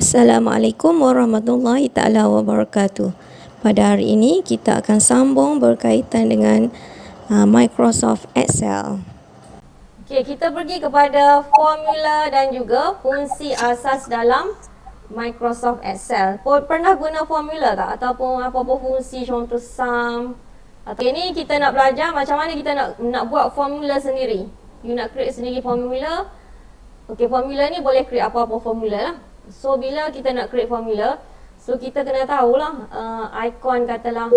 Assalamualaikum warahmatullahi taala wabarakatuh. Pada hari ini kita akan sambung berkaitan dengan Microsoft Excel. Okey, kita pergi kepada formula dan juga fungsi asas dalam Microsoft Excel. Pernah guna formula tak ataupun apa-apa fungsi contoh sum? Okey, ni kita nak belajar macam mana kita nak buat formula sendiri. You nak create sendiri formula. Okey, formula ni boleh create apa-apa formula lah. So bila kita nak create formula, so kita kena tahulah ikon katalah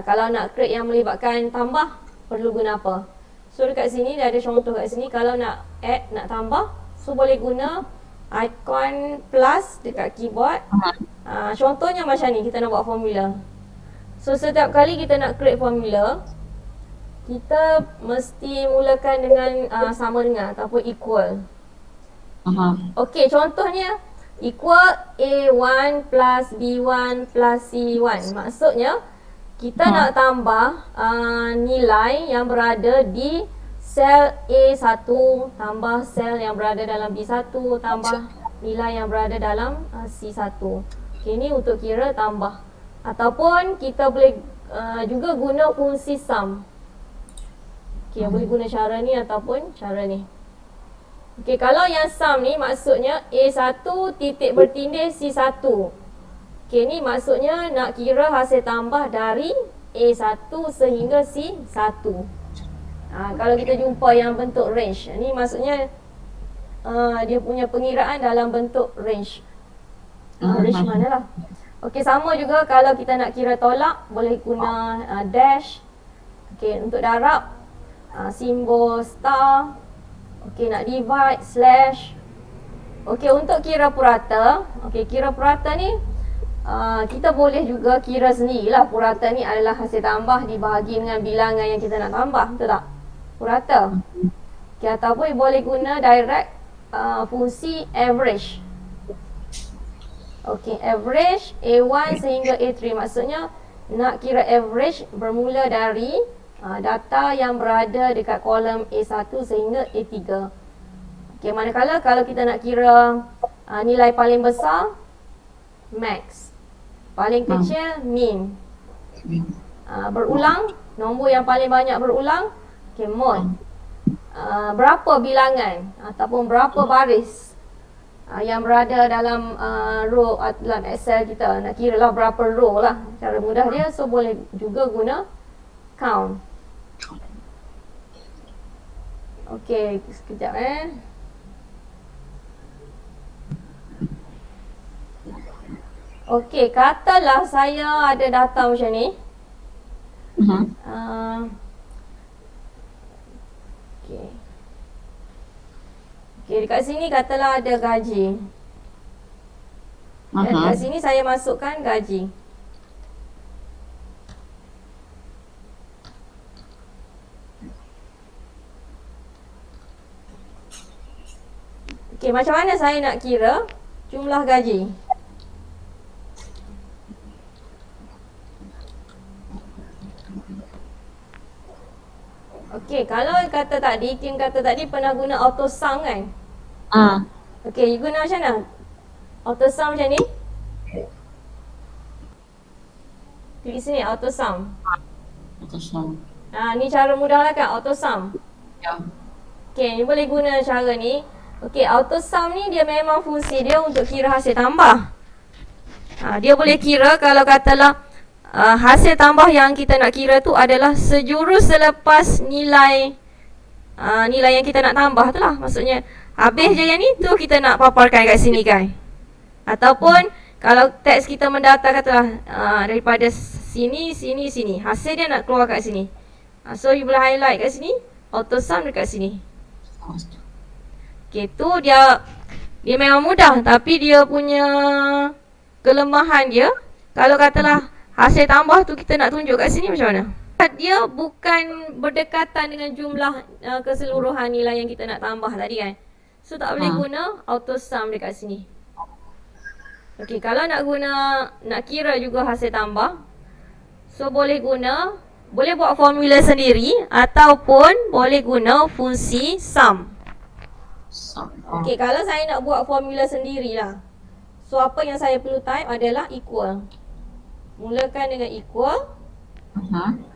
kalau nak create yang melibatkan tambah perlu guna apa. So dekat sini dia ada contoh kat sini, kalau nak add, nak tambah, so boleh guna ikon plus dekat keyboard. Contohnya macam ni, kita nak buat formula. So setiap kali kita nak create formula, kita mesti mulakan dengan sama dengan ataupun equal. Okey, contohnya equal A1 plus B1 plus C1. Maksudnya kita nak tambah nilai yang berada di sel A1 tambah sel yang berada dalam B1 tambah nilai yang berada dalam C1. Okey, ni untuk kira tambah. Ataupun kita boleh juga guna fungsi sum. Okey, boleh guna cara ni ataupun cara ni. Okey, kalau yang sum ni maksudnya A1 titik bertindih C1. Okey, ni maksudnya nak kira hasil tambah dari A1 sehingga C1. Kalau kita jumpa yang bentuk range, ni maksudnya dia punya pengiraan dalam bentuk range. Range manalah. Okey, sama juga kalau kita nak kira tolak, boleh guna dash. Okey, untuk darab simbol star. Okey, nak divide, slash. Okey, untuk kira purata. Okey, kira purata ni kita boleh juga kira sendirilah. Purata ni adalah hasil tambah dibahagi dengan bilangan yang kita nak tambah. Betul tak? Purata. Okey, ataupun boleh guna direct fungsi average. Okey, average A1 sehingga A3. Maksudnya nak kira average bermula dari data yang berada dekat kolom A1 sehingga A3. Okey, manakala kalau kita nak kira nilai paling besar, max. Paling kecil, min. Berulang, nombor yang paling banyak berulang, okey, mod. Berapa bilangan ataupun berapa baris yang berada dalam row dalam Excel kita. Nak kira lah berapa row lah. Cara mudah dia, so boleh juga guna count. Okey, sekejap Okey, katalah saya ada data macam ni. Okey. Okey, dekat sini katalah ada gaji. Dan dekat sini saya masukkan gaji. Okey, macam mana saya nak kira jumlah gaji? Okey, kalau kata tadi, Kim kata tadi pernah guna auto sum kan? Okey, you guna macam mana? Auto sum macam ni? Klik sini, auto sum. Ni cara mudah lah kan, auto sum. Ya. Okey, ni boleh guna cara ni. Okey, auto sum ni dia memang fungsi dia untuk kira hasil tambah. Dia boleh kira kalau katalah hasil tambah yang kita nak kira tu adalah sejurus selepas nilai nilai yang kita nak tambah tu lah. Maksudnya habis je yang ni tu kita nak paparkan kat sini kan. Ataupun kalau teks kita mendata katalah daripada sini, sini, sini. Hasil dia nak keluar kat sini. So you boleh highlight kat sini, auto sum dekat sini. Okay, tu dia memang mudah, tapi dia punya kelemahan dia, kalau katalah hasil tambah tu kita nak tunjuk kat sini macam mana? Dia bukan berdekatan dengan jumlah keseluruhan nilai yang kita nak tambah tadi kan. So tak boleh guna auto sum dekat sini. Okey, kalau nak kira juga hasil tambah, so boleh buat formula sendiri ataupun boleh guna fungsi sum. Okey, kalau saya nak buat formula sendirilah. So apa yang saya perlu type adalah equal. Mulakan dengan equal.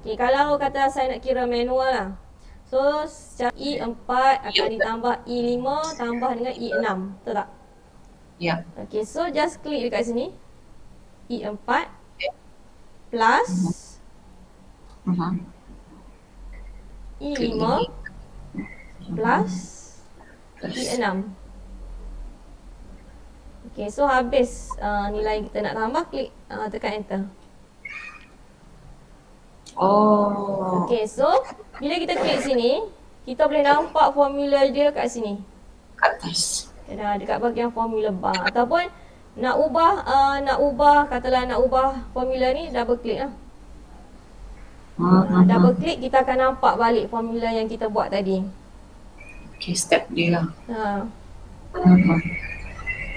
Okay, kalau kata saya nak kira manual lah. So E4 akan ditambah E5 tambah dengan E6. Betul tak? Ya. Okay, so just klik dekat sini. E4 plus E5 plus E6. Okay, so habis nilai kita nak tambah, klik tekan enter. Oh. Okay, so bila kita klik sini, kita boleh nampak formula dia kat sini. Kat atas. Dekat bahagian formula bar. Ataupun nak ubah katalah nak ubah formula ni, double klik lah. Double klik, kita akan nampak balik formula yang kita buat tadi. Okay, step dia lah.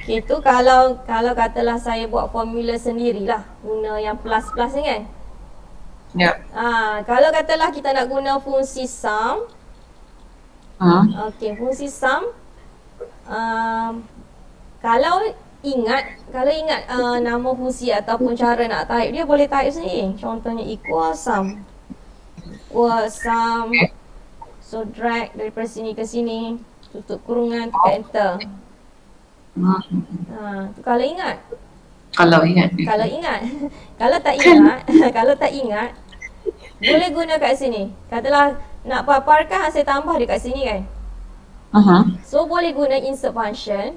Okay, tu kalau katalah saya buat formula sendirilah, guna yang plus-plus ni kan. Ya. Kalau katalah kita nak guna fungsi sum. Okay, fungsi sum. Kalau ingat nama fungsi ataupun cara nak type dia, boleh type sendiri. Contohnya equal sum. Equal sum. So drag daripada sini ke sini, tutup kurungan, tekan enter. Tu kalau ingat. Kalau ingat. Kalau tak ingat, boleh guna kat sini. Katalah nak paparkan hasil tambah dekat sini kan. So boleh guna insert function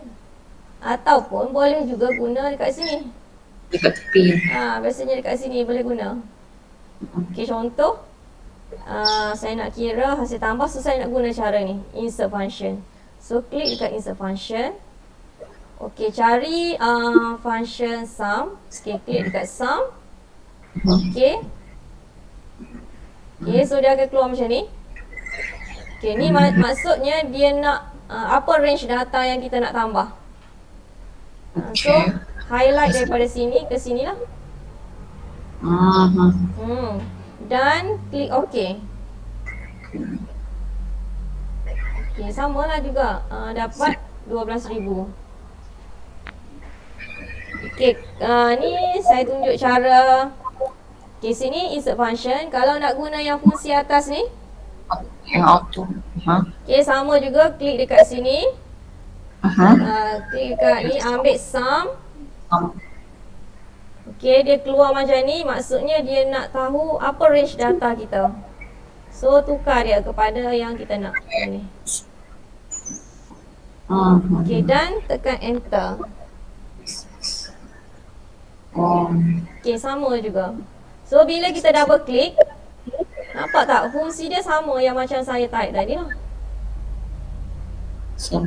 ataupun boleh juga guna dekat sini. Dekat tepi. Biasanya dekat sini boleh guna. Okay, contoh saya nak kira hasil tambah, so saya nak guna cara ni, insert function. So klik dekat insert function. Okay, cari function sum. Okay, klik dekat sum. Okay, so dia akan keluar macam ni. Okay, ni maksudnya dia nak apa range data yang kita nak tambah. So highlight daripada sini ke sini lah. Dan klik OK. Okay, samalah juga, dapat 12,000. Okay, ni saya tunjuk cara. Okay, sini insert function. Kalau nak guna yang fungsi atas ni, yang auto. Okay, sama juga, klik dekat sini. Klik dekat ni, ambil sum. Okay, dia keluar macam ni. Maksudnya dia nak tahu apa range data kita. So tukar dia kepada yang kita nak ni. Okay, dan tekan enter. Okay, sama juga. So bila kita double klik, nampak tak fungsi dia sama yang macam saya type tadi lah. Sum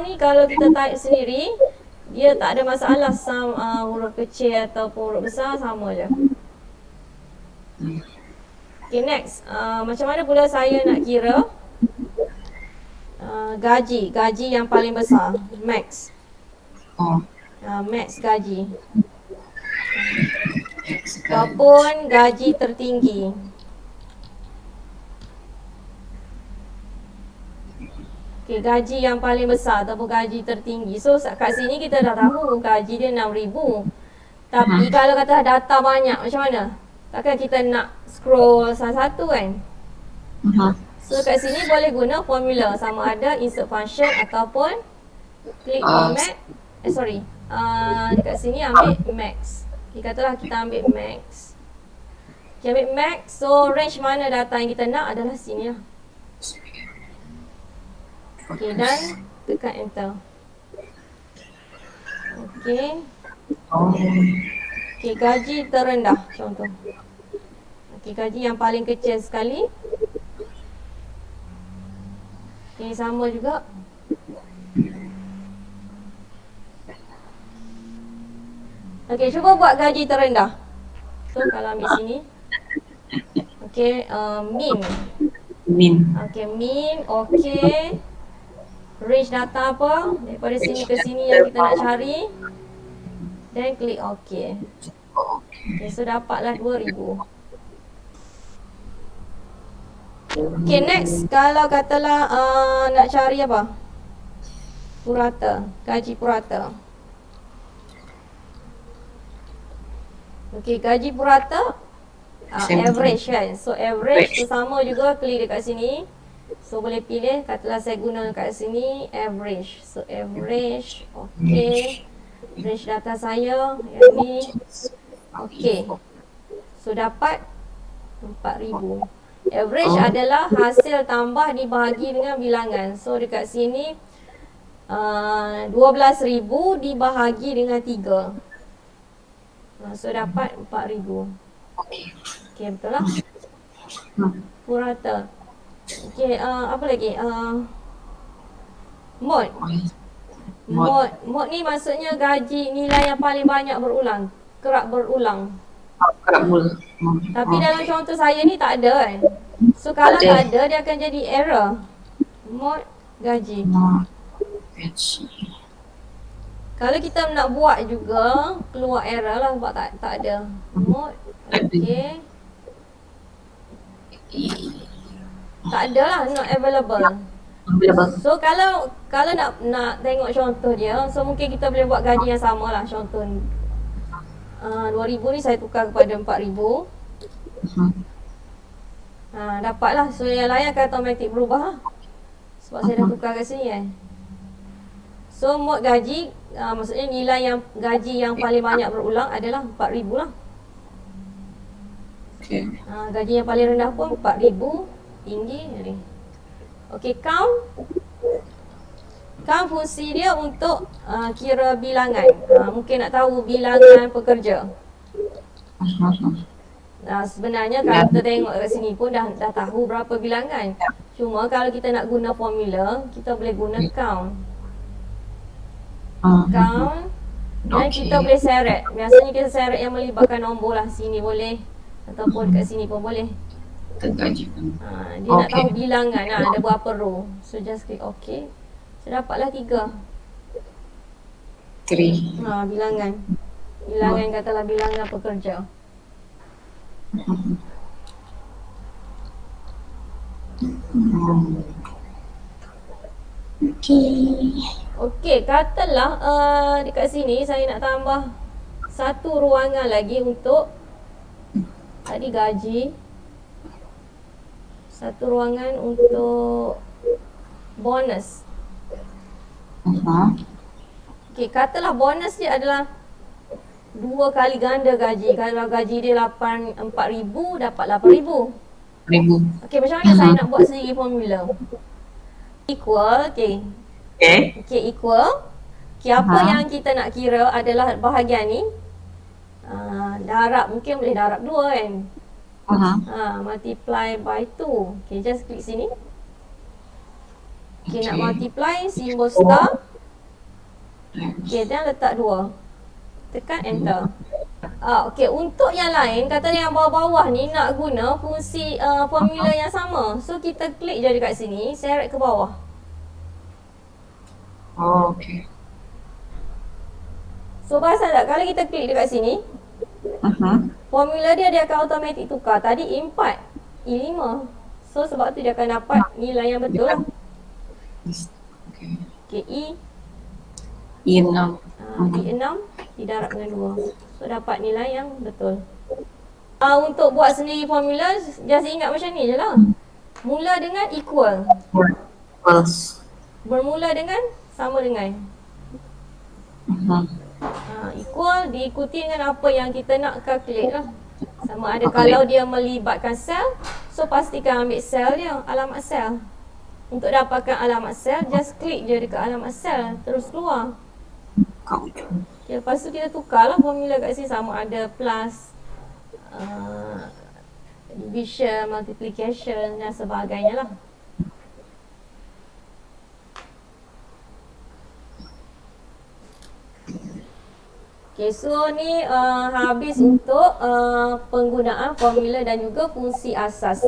ni kalau kita type sendiri, dia tak ada masalah. Sum huruf kecil ataupun huruf besar, sama je. Okay, next. Macam mana pula saya nak kira gaji yang paling besar, max. Max gaji ataupun gaji tertinggi. Okay, gaji yang paling besar ataupun gaji tertinggi. So kat sini kita dah tahu gaji dia 6,000. Tapi kalau kata data banyak, macam mana? Takkan kita nak scroll satu-satu kan? So kat sini boleh guna formula, sama ada insert function ataupun klik on max. Dekat sini ambil max. Katalah kita ambil max. Okay, ambil max. So range mana data yang kita nak adalah sini lah. Okay, dan tekan enter. Okay. Okay, gaji terendah contoh. Okay, gaji yang paling kecil sekali. Okay, sama juga. Okay, cuba buat gaji terendah. So kalau ambil sini. Okay, min. Okay, min. Okay. Range data apa? Daripada sini ke sini yang kita nak cari. Dan klik OK. Okay, so dapatlah 2,000. Okay, next. Kalau katalah nak cari apa? Purata, gaji purata. Okey, gaji purata average kan. So average tu sama juga, klik dekat sini. So boleh pilih, katalah saya guna kat sini average. So average, okey. Range data saya yang ni. Okey. So dapat 4,000. Average adalah hasil tambah dibahagi dengan bilangan. So dekat sini 12,000 dibahagi dengan 3. So dapat 4,000. Okey, betul lah. Purata. Okey, apa lagi? Mode. Mode ni maksudnya gaji nilai yang paling banyak berulang. Kerap berulang. Kerap mula. Tapi dalam contoh saya ni tak ada kan. So kalau tak ada, dia akan jadi error. Mode gaji. Gaji. Kalau kita nak buat juga, keluar error lah sebab tak ada. Mode. Okey. Tak ada lah, not available. So kalau nak tengok contoh dia, so mungkin kita boleh buat gaji yang sama lah. Contoh 2,000 ni saya tukar kepada 4,000. Dapatlah. So yang lain akan automatik berubah lah. Sebab saya dah tukar kat sini kan. So mode gaji, maksudnya nilai yang gaji yang paling banyak berulang adalah 4,000 lah. Gaji yang paling rendah pun 4,000. Tinggi ni. Okey, count. Count fungsi dia untuk kira bilangan. Mungkin nak tahu bilangan pekerja. Sebenarnya kalau kita tengok kat sini pun dah tahu berapa bilangan. Cuma kalau kita nak guna formula, kita boleh guna count. Count. Dan kita boleh seret. Biasanya kita seret yang melibatkan nombor lah. Sini boleh. Ataupun kat sini pun boleh. Dia nak tahu bilangan ada berapa row. So just click OK. So dapatlah 3. Bilangan. Bilangan katalah bilangan pekerja. Okey, katalah dekat sini saya nak tambah satu ruangan lagi untuk tadi gaji. Satu ruangan untuk bonus. Okey, katalah bonus dia adalah 2 kali ganda gaji. Kalau gaji dia 4,000, dapat 8,000. Okey, macam mana saya nak buat sendiri formula? Equal, okey. Okey, equal. Okey, apa yang kita nak kira adalah bahagian ni. Darab, mungkin boleh darab 2 kan? Multiply by 2. Okay, just klik sini. Okay, nak multiply, simbol star. Okay, dan letak 2. Tekan enter. Okay, untuk yang lain, kata yang bawah-bawah ni nak guna fungsi formula yang sama. So, kita klik je dekat sini, seret ke bawah. Okay. So, perasan tak? Kalau kita klik dekat sini, formula dia akan automatik tukar. Tadi E4, E5. So sebab tu dia akan dapat nilai yang betul lah. Okay, E6. E6 didarab dengan 2. So dapat nilai yang betul. Untuk buat sendiri formula, just ingat macam ni je lah. Mula dengan equal. Bermula dengan sama dengan. Equal diikuti dengan apa yang kita nak calculate lah. Sama ada kalau dia melibatkan sel, so pastikan ambil sel dia, alamat sel. Untuk dapatkan alamat sel, just klik je dekat alamat sel, terus keluar. Okay, lepas tu kita tukar lah formula kat sini, sama ada plus, division, multiplication dan sebagainya lah. Okay, so ni habis untuk penggunaan formula dan juga fungsi asas.